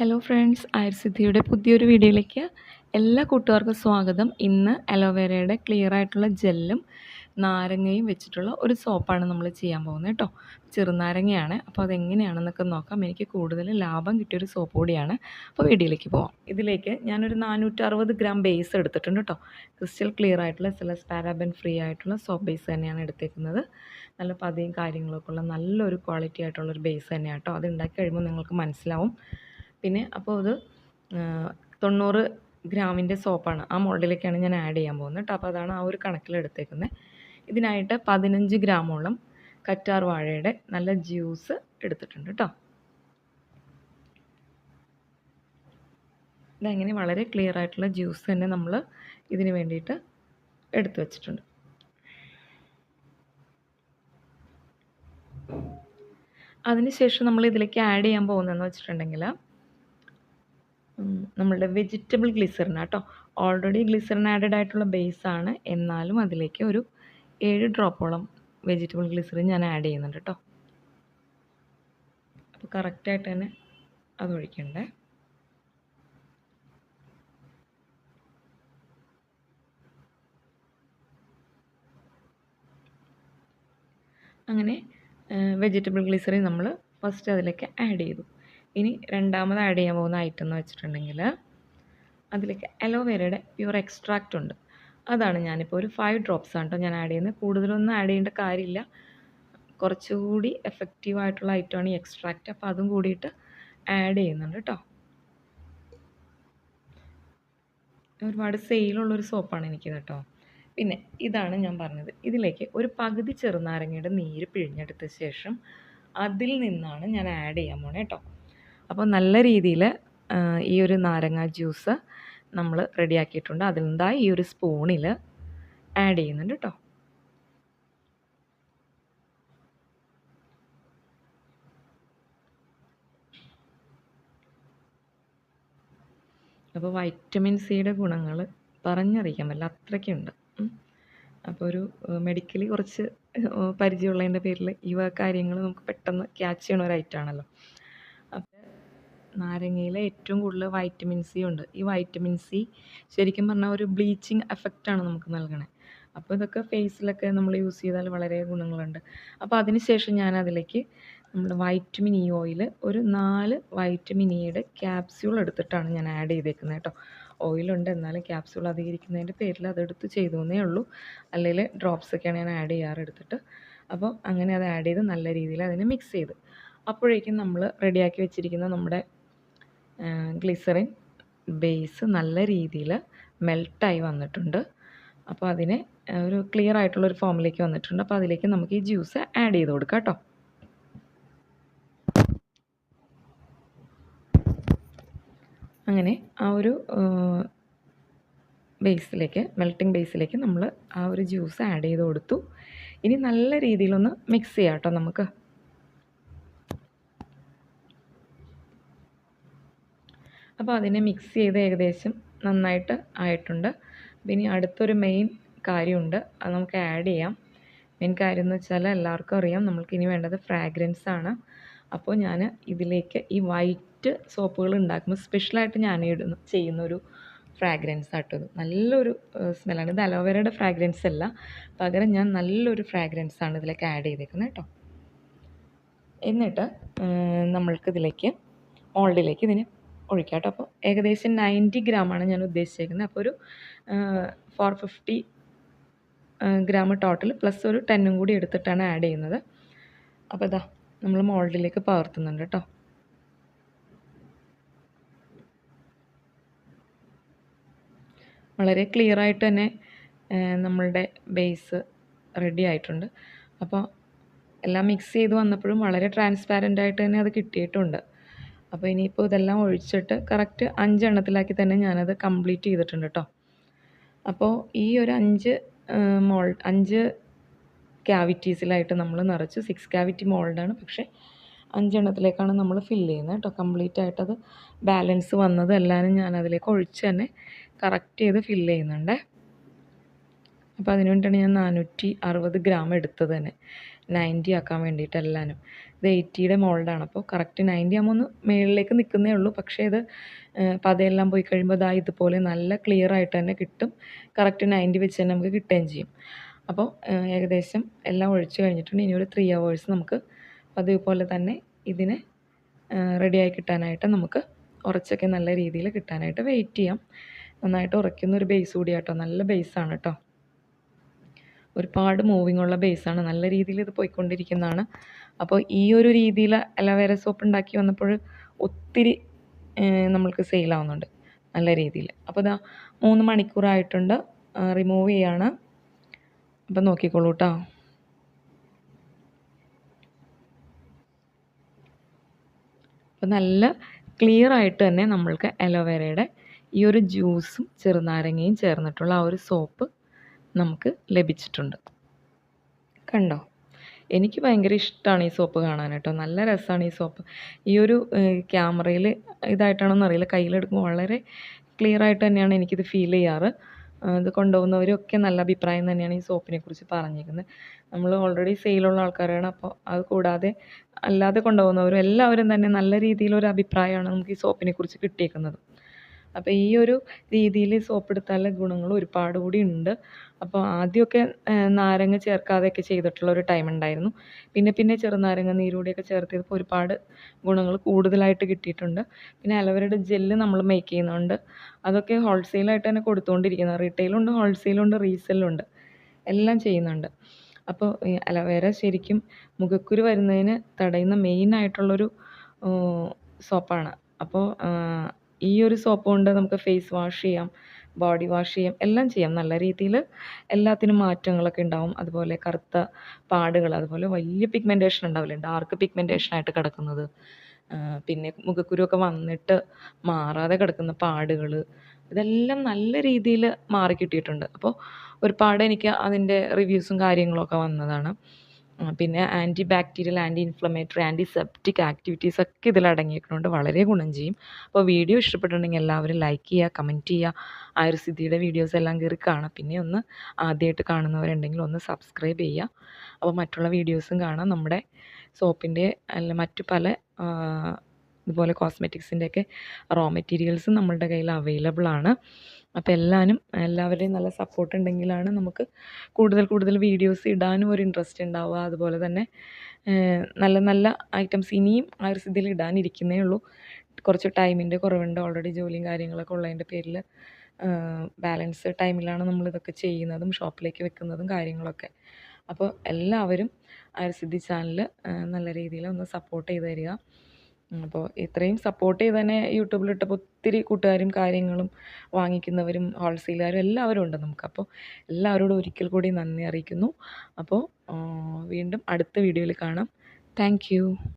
Hello friends, ആയുർസിദ്ധിയുടെ പുതിയൊരു വീഡിയോയിലേക്ക് എല്ലാ കൂട്ടുകാർക്കും സ്വാഗതം. ഇന്ന് അലോവേരയുടെ ക്ലിയർ ആയിട്ടുള്ള ജെല്ലും നാരങ്ങയും വെച്ചിട്ടുള്ള ഒരു സോപ്പാണ് നമ്മൾ ചെയ്യാൻ പോകുന്നത് കേട്ടോ. ചെറുനാരങ്ങയാണ്. അപ്പോൾ അതെങ്ങനെയാണെന്നൊക്കെ നോക്കാം. എനിക്ക് കൂടുതൽ ലാഭം കിട്ടിയൊരു സോപ്പ് കൂടിയാണ്. അപ്പോൾ വീഡിയോയിലേക്ക് പോവാം. ഇതിലേക്ക് ഞാനൊരു 460 ഗ്രാം ബേസ് എടുത്തിട്ടുണ്ട് കേട്ടോ. ക്രിസ്റ്റൽ ക്ലിയർ ആയിട്ടുള്ള സെലസ് പാരാബൻ ഫ്രീ ആയിട്ടുള്ള സോപ്പ് ബേസ് തന്നെയാണ് എടുത്തേക്കുന്നത്. നല്ല പതയും കാര്യങ്ങളൊക്കെ ഉള്ള നല്ലൊരു ക്വാളിറ്റി ആയിട്ടുള്ളൊരു ബേസ് തന്നെയാണ് കേട്ടോ. അത് ഉണ്ടാക്കി കഴിയുമ്പോൾ നിങ്ങൾക്ക് മനസ്സിലാവും. പിന്നെ അപ്പോൾ അത് 90 ഗ്രാമിൻ്റെ സോപ്പാണ്. ആ മോൾഡിലേക്കാണ് ഞാൻ ആഡ് ചെയ്യാൻ പോകുന്നത് കേട്ടോ. അപ്പോൾ അതാണ് ആ ഒരു കണക്കിലെടുത്തേക്കുന്നത്. ഇതിനായിട്ട് 15 ഗ്രാമോളം കറ്റാർ വാഴയുടെ നല്ല ജ്യൂസ് എടുത്തിട്ടുണ്ട് കേട്ടോ. ഇതങ്ങനെ വളരെ ക്ലിയർ ആയിട്ടുള്ള ജ്യൂസ് തന്നെ നമ്മൾ ഇതിന് വേണ്ടിയിട്ട് എടുത്തു വച്ചിട്ടുണ്ട്. അതിനുശേഷം നമ്മൾ ഇതിലേക്ക് ആഡ് ചെയ്യാൻ പോകുന്നതെന്ന് വെച്ചിട്ടുണ്ടെങ്കിൽ നമ്മളുടെ വെജിറ്റബിൾ ഗ്ലിസറിൻ കേട്ടോ. ഓൾറെഡി ഗ്ലിസറിൻ ആഡഡ് ആയിട്ടുള്ള ബേസാണ്, എന്നാലും അതിലേക്ക് ഒരു 7 ഡ്രോപ്പോളം വെജിറ്റബിൾ ഗ്ലിസറിൻ ഞാൻ ആഡ് ചെയ്യുന്നുണ്ട് കേട്ടോ. അപ്പോൾ കറക്റ്റായിട്ട് തന്നെ അത് ഒഴിക്കണ്ടേ. അങ്ങനെ വെജിറ്റബിൾ ഗ്ലിസറിൻ നമ്മൾ ഫസ്റ്റ് അതിലേക്ക് ആഡ് ചെയ്തു. ഇനി രണ്ടാമത് ആഡ് ചെയ്യാൻ പോകുന്ന ഐറ്റം എന്ന് വെച്ചിട്ടുണ്ടെങ്കിൽ അതിലേക്ക് അലോവേരയുടെ പ്യൂർ എക്സ്ട്രാക്റ്റ് ഉണ്ട്. അതാണ് ഞാനിപ്പോൾ ഒരു 5 ഡ്രോപ്സ് ആണ് കേട്ടോ ഞാൻ ആഡ് ചെയ്യുന്നത്. കൂടുതലൊന്നും ആഡ് ചെയ്യേണ്ട കാര്യമില്ല. കുറച്ചുകൂടി എഫക്റ്റീവായിട്ടുള്ള ഐറ്റമാണ് ഈ എക്സ്ട്രാക്റ്റ്. അപ്പോൾ അതും കൂടിയിട്ട് ആഡ് ചെയ്യുന്നുണ്ട് കേട്ടോ. ഒരുപാട് സെയിലുള്ളൊരു സോപ്പാണ് എനിക്കിത് കേട്ടോ. പിന്നെ ഇതാണ് ഞാൻ പറഞ്ഞത്. ഇതിലേക്ക് ഒരു പകുതി ചെറുനാരങ്ങയുടെ നീര് പിഴിഞ്ഞെടുത്ത ശേഷം അതിൽ നിന്നാണ് ഞാൻ ആഡ് ചെയ്യാൻ പോണേ കേട്ടോ. അപ്പോൾ നല്ല രീതിയിൽ ഈ ഒരു നാരങ്ങ ജ്യൂസ് നമ്മൾ റെഡിയാക്കിയിട്ടുണ്ട്. അതിൽ നിന്നാ ഈ ഒരു സ്പൂണിൽ ആഡ് ചെയ്യുന്നുണ്ട് കേട്ടോ. അപ്പോൾ വൈറ്റമിൻ സിയുടെ ഗുണങ്ങൾ പറഞ്ഞറിയിക്കാൻ പറ്റില്ല, അത്രയ്ക്കുണ്ട്. അപ്പോൾ ഒരു മെഡിക്കലി കുറച്ച് പരിചയമുള്ളതിൻ്റെ പേരിൽ ഈ കാര്യങ്ങൾ നമുക്ക് പെട്ടെന്ന് ക്യാച്ച് ചെയ്യണ ഒരു ഐറ്റമാണല്ലോ. അപ്പോൾ നാരങ്ങയിൽ ഏറ്റവും കൂടുതൽ വൈറ്റമിൻ സി ഉണ്ട്. ഈ വൈറ്റമിൻ സി ശരിക്കും പറഞ്ഞാൽ ഒരു ബ്ലീച്ചിങ് എഫക്റ്റാണ് നമുക്ക് നൽകണേ. അപ്പോൾ ഇതൊക്കെ ഫേസിലൊക്കെ നമ്മൾ യൂസ് ചെയ്താൽ വളരെ ഗുണങ്ങളുണ്ട്. അപ്പോൾ അതിന് ശേഷം ഞാൻ അതിലേക്ക് നമ്മുടെ വൈറ്റമിൻ ഇ ഓയിൽ ഒരു 4 വൈറ്റമിൻ ഇയുടെ ക്യാപ്സ്യൂൾ എടുത്തിട്ടാണ് ഞാൻ ആഡ് ചെയ്തേക്കുന്നത് കേട്ടോ. ഓയിലുണ്ട്, എന്നാലും ക്യാപ്സ്യൂൾ അധികരിക്കുന്നതിൻ്റെ പേരിൽ അതെടുത്ത് ചെയ്തു എന്നേ ഉള്ളൂ. അല്ലെങ്കിൽ ഡ്രോപ്സൊക്കെയാണ് ഞാൻ ആഡ് ചെയ്യാറ് എടുത്തിട്ട്. അപ്പോൾ അങ്ങനെ അത് ആഡ് ചെയ്ത് നല്ല രീതിയിൽ അതിനെ മിക്സ് ചെയ്ത് അപ്പോഴേക്കും നമ്മൾ റെഡിയാക്കി വെച്ചിരിക്കുന്ന നമ്മുടെ ഗ്ലിസറിൻ ബേസ് നല്ല രീതിയിൽ മെൽട്ടായി വന്നിട്ടുണ്ട്. അപ്പോൾ അതിനെ ഒരു ക്ലിയർ ആയിട്ടുള്ളൊരു ഫോമിലേക്ക് വന്നിട്ടുണ്ട്. അപ്പോൾ അതിലേക്ക് നമുക്ക് ഈ ജ്യൂസ് ആഡ് ചെയ്ത് കൊടുക്കാം കേട്ടോ. അങ്ങനെ ആ ഒരു ബേസിലേക്ക്, മെൽറ്റിംഗ് ബേസിലേക്ക് നമ്മൾ ആ ഒരു ജ്യൂസ് ആഡ് ചെയ്ത് കൊടുത്തു. ഇനി നല്ല രീതിയിലൊന്ന് മിക്സ് ചെയ്യാം കേട്ടോ നമുക്ക്. അപ്പോൾ അതിനെ മിക്സ് ചെയ്ത് ഏകദേശം നന്നായിട്ട് ആയിട്ടുണ്ട്. ഇനി അടുത്തൊരു മെയിൻ കാര്യമുണ്ട്, അത് നമുക്ക് ആഡ് ചെയ്യാം. മെയിൻ കാര്യം എന്ന് വെച്ചാൽ എല്ലാവർക്കും അറിയാം, നമ്മൾക്കിനി വേണ്ടത് ഫ്രാഗ്രൻസ് ആണ്. അപ്പോൾ ഞാൻ ഇതിലേക്ക് ഈ വൈറ്റ് സോപ്പുകൾ ഉണ്ടാക്കുമ്പോൾ സ്പെഷ്യലായിട്ട് ഞാൻ ചെയ്യുന്നൊരു ഫ്രാഗ്രൻസ് ആട്ടോ. നല്ലൊരു സ്മെല്ലാണ്. ഇത് അലോവേരയുടെ ഫ്രാഗ്രൻസ് അല്ല, പകരം ഞാൻ നല്ലൊരു ഫ്രാഗ്രൻസ് ആണ് ഇതിലേക്ക് ആഡ് ചെയ്തേക്കുന്നത് കേട്ടോ. എന്നിട്ട് നമ്മൾക്കിതിലേക്ക് മോൾഡിലേക്ക് ഇതിന് ഒഴിക്കാം കേട്ടോ. അപ്പോൾ ഏകദേശം 90 ഗ്രാമാണ് ഞാൻ ഉദ്ദേശിച്ചേക്കുന്നത്. അപ്പോൾ ഒരു 450 ഗ്രാം ടോട്ടൽ പ്ലസ് ഒരു 10 കൂടി എടുത്തിട്ടാണ് ആഡ് ചെയ്യുന്നത്. അപ്പോൾ ഇതാ നമ്മൾ മോൾഡിലേക്ക് പകർത്തുന്നുണ്ട് കേട്ടോ. വളരെ ക്ലിയർ ആയിട്ട് തന്നെ നമ്മളുടെ ബേസ് റെഡി ആയിട്ടുണ്ട്. അപ്പോൾ എല്ലാം മിക്സ് ചെയ്ത് വന്നപ്പോഴും വളരെ ട്രാൻസ്പാരൻ്റ് ആയിട്ട് തന്നെ അത് കിട്ടിയിട്ടുണ്ട്. അപ്പോൾ ഇനിയിപ്പോൾ ഇതെല്ലാം ഒഴിച്ചിട്ട് കറക്റ്റ് 5 എണ്ണത്തിലാക്കി തന്നെ ഞാനത് കംപ്ലീറ്റ് ചെയ്തിട്ടുണ്ട് കേട്ടോ. അപ്പോൾ ഈ ഒരു 5 ക്യാവിറ്റീസിലായിട്ട് നമ്മൾ നിറച്ച് 6 ക്യാവിറ്റി മോൾഡാണ്, പക്ഷേ 5 എണ്ണത്തിലേക്കാണ് നമ്മൾ ഫില്ല് ചെയ്യുന്നത് കേട്ടോ. കംപ്ലീറ്റ് ആയിട്ടത് ബാലൻസ് വന്നത് എല്ലാവരും ഞാൻ അതിലേക്ക് ഒഴിച്ച് തന്നെ കറക്റ്റ് ചെയ്ത് ഫില്ല് ചെയ്യുന്നുണ്ട്. അപ്പോൾ അതിന് വേണ്ടിയിട്ടാണ് ഞാൻ 460 ഗ്രാം എടുത്തത് തന്നെ 90 ആക്കാൻ വേണ്ടിയിട്ട് എല്ലാവരും. ഇത് 80യുടെ മോൾഡാണ്. അപ്പോൾ കറക്റ്റ് 90 ആകുമ്പോൾ ഒന്ന് മുകളിലേക്ക് നിൽക്കുന്നേ ഉള്ളൂ. പക്ഷേ ഇത് പതയെല്ലാം പോയി കഴിയുമ്പോൾ ദാ ഇതുപോലെ നല്ല ക്ലിയർ ആയിട്ട് തന്നെ കിട്ടും. കറക്റ്റ് 90 വെച്ച് തന്നെ നമുക്ക് കിട്ടുകയും ചെയ്യും. അപ്പോൾ ഏകദേശം എല്ലാം ഒഴിച്ച് കഴിഞ്ഞിട്ടുണ്ട്. ഇനി ഒരു 3 hours നമുക്ക് അതേപോലെ തന്നെ ഇതിനെ റെഡിയായി കിട്ടാനായിട്ട് നമുക്ക് ഉറച്ചൊക്കെ നല്ല രീതിയിൽ കിട്ടാനായിട്ട് വെയിറ്റ് ചെയ്യാം. നന്നായിട്ട് ഉറയ്ക്കുന്ന ഒരു ബേസ് കൂടി കേട്ടോ. നല്ല ബേസാണ് കേട്ടോ. ഒരുപാട് മൂവിങ് ഉള്ള ബേസാണ്. നല്ല രീതിയിൽ ഇത് പോയിക്കൊണ്ടിരിക്കുന്നതാണ്. അപ്പോൾ ഈ ഒരു രീതിയിൽ അലോവേര സോപ്പ് ഉണ്ടാക്കി വന്നപ്പോൾ ഒത്തിരി നമ്മൾക്ക് സെയിലാവുന്നുണ്ട് നല്ല രീതിയിൽ. അപ്പോൾ ഇതാ 3 മണിക്കൂറായിട്ടുണ്ട്. റിമൂവ് ചെയ്യാണ്. അപ്പം നോക്കിക്കോളൂ കേട്ടോ. അപ്പോൾ നല്ല ക്ലിയർ ആയിട്ട് തന്നെ നമ്മൾക്ക് അലോവേരയുടെ ഈ ഒരു ജ്യൂസും ചെറുനാരങ്ങയും ചേർന്നിട്ടുള്ള ആ ഒരു സോപ്പ് നമുക്ക് ലഭിച്ചിട്ടുണ്ട്. കണ്ടോ? എനിക്ക് ഭയങ്കര ഇഷ്ടമാണ് ഈ സോപ്പ് കാണാൻ കേട്ടോ. നല്ല രസമാണ് ഈ സോപ്പ്. ഈ ഒരു ക്യാമറയിൽ ഇതായിട്ടാണോന്ന് അറിയില്ല, കയ്യിലെടുക്കുമ്പോൾ വളരെ ക്ലിയർ ആയിട്ട് തന്നെയാണ് എനിക്കിത് ഫീൽ ചെയ്യാറ്. ഇത് കൊണ്ടുപോകുന്നവരൊക്കെ നല്ല അഭിപ്രായം തന്നെയാണ് ഈ സോപ്പിനെ കുറിച്ച് പറഞ്ഞിരിക്കുന്നത്. നമ്മൾ ഓൾറെഡി സെയിലുള്ള ആൾക്കാരാണ്. അപ്പോൾ അത് കൂടാതെ അല്ലാതെ കൊണ്ടുപോകുന്നവരും എല്ലാവരും തന്നെ നല്ല രീതിയിലൊരു അഭിപ്രായമാണ് നമുക്ക് ഈ സോപ്പിനെ കുറിച്ച് കിട്ടിയേക്കുന്നത്. അപ്പോൾ ഈ ഒരു രീതിയിൽ സോപ്പ് എടുത്താലുള്ള ഗുണങ്ങൾ ഒരുപാട് കൂടി ഉണ്ട്. അപ്പോൾ ആദ്യമൊക്കെ നാരങ്ങ ചേർക്കാതെയൊക്കെ ചെയ്തിട്ടുള്ള ഒരു ടൈം ഉണ്ടായിരുന്നു. പിന്നെ ചെറുനാരങ്ങ നീരൂടെയൊക്കെ ചേർത്ത് ചെയ്തപ്പോൾ ഒരുപാട് ഗുണങ്ങൾ കൂടുതലായിട്ട് കിട്ടിയിട്ടുണ്ട്. പിന്നെ അലോവേരയുടെ ജെല്ല് നമ്മൾ മേക്ക് ചെയ്യുന്നുണ്ട്. അതൊക്കെ ഹോൾസെയിലായിട്ട് തന്നെ കൊടുത്തുകൊണ്ടിരിക്കുന്നത്. റീറ്റെയിലുണ്ട്, ഹോൾസെയിലുണ്ട്, റീസെല്ലുണ്ട്, എല്ലാം ചെയ്യുന്നുണ്ട്. അപ്പോൾ ഈ അലോവേര ശരിക്കും മുഖക്കുരു വരുന്നതിന് തടയുന്ന മെയിനായിട്ടുള്ളൊരു സോപ്പാണ്. അപ്പോൾ ഈ ഒരു സോപ്പ് കൊണ്ട് നമുക്ക് ഫേസ് വാഷ് ചെയ്യാം, ബോഡി വാഷ് ചെയ്യാം, എല്ലാം ചെയ്യാം. നല്ല രീതിയിൽ എല്ലാത്തിനും മാറ്റങ്ങളൊക്കെ ഉണ്ടാവും. അതുപോലെ കറുത്ത പാടുകൾ, അതുപോലെ വലിയ പിഗ്മെൻറ്റേഷൻ ഉണ്ടാവില്ലേ, ഡാർക്ക് പിഗ്മെൻറ്റേഷനായിട്ട് കിടക്കുന്നത്, പിന്നെ മുഖക്കുരുവൊക്കെ വന്നിട്ട് മാറാതെ കിടക്കുന്ന പാടുകൾ, ഇതെല്ലാം നല്ല രീതിയിൽ മാറിക്കിട്ടിയിട്ടുണ്ട്. അപ്പോൾ ഒരുപാട് എനിക്ക് അതിൻ്റെ റിവ്യൂസും കാര്യങ്ങളൊക്കെ വന്നതാണ്. പിന്നെ anti bacterial, anti inflammatory, antiseptic activities ഒക്കെ ഇതിൽ അടങ്ങിയിരിക്കുന്നുണ്ട്. വളരെ ഗുണം ചെയ്യും. അപ്പോൾ വീഡിയോ ഇഷ്ടപ്പെട്ടിട്ടുണ്ടെങ്കിൽ എല്ലാവരും ലൈക്ക് ചെയ്യുക, കമൻറ്റ് ചെയ്യുക. ആയുർസിദ്ധിയുടെ വീഡിയോസ് എല്ലാം കയറി കാണാം. പിന്നെ ഒന്ന് ആദ്യമായിട്ട് കാണുന്നവരുണ്ടെങ്കിൽ ഒന്ന് സബ്സ്ക്രൈബ് ചെയ്യുക. അപ്പോൾ മറ്റുള്ള വീഡിയോസും കാണാം. നമ്മുടെ സോപ്പിൻ്റെ അല്ല മറ്റു പല ഇതുപോലെ കോസ്മെറ്റിക്സിൻ്റെയൊക്കെ റോ മെറ്റീരിയൽസും നമ്മളുടെ കയ്യിൽ അവൈലബിൾ ആണ്. അപ്പോൾ എല്ലാവരുടെയും നല്ല സപ്പോർട്ട് ഉണ്ടെങ്കിലാണ് നമുക്ക് കൂടുതൽ വീഡിയോസ് ഇടാനും ഒരു ഇൻട്രസ്റ്റ് ഉണ്ടാവുക. അതുപോലെ തന്നെ നല്ല നല്ല ഐറ്റംസ് ഇനിയും ആയുർസിദ്ധിയിൽ ഇടാനിരിക്കുന്നേ ഉള്ളൂ. കുറച്ച് ടൈമിൻ്റെ കുറവുണ്ട്. ഓൾറെഡി ജോലിയും കാര്യങ്ങളൊക്കെ ഉള്ളതിൻ്റെ പേരിൽ ബാലൻസ് ടൈമിലാണ് നമ്മളിതൊക്കെ ചെയ്യുന്നതും ഷോപ്പിലേക്ക് വെക്കുന്നതും കാര്യങ്ങളൊക്കെ. അപ്പോൾ എല്ലാവരും ആയുർസിദ്ധി ചാനൽ നല്ല രീതിയിൽ ഒന്ന് സപ്പോർട്ട് ചെയ്ത് തരിക. അപ്പോൾ ഇത്രയും സപ്പോർട്ട് ചെയ്ത് തന്നെ യൂട്യൂബിലിട്ടപ്പോൾ ഒത്തിരി കൂട്ടുകാരും കാര്യങ്ങളും വാങ്ങിക്കുന്നവരും ഹോൾസെയിലുകാരും എല്ലാവരും ഉണ്ട് നമുക്ക്. അപ്പോൾ എല്ലാവരോടും ഒരിക്കൽ കൂടി നന്ദി അറിയിക്കുന്നു. അപ്പോൾ വീണ്ടും അടുത്ത വീഡിയോയിൽ കാണാം. Thank you.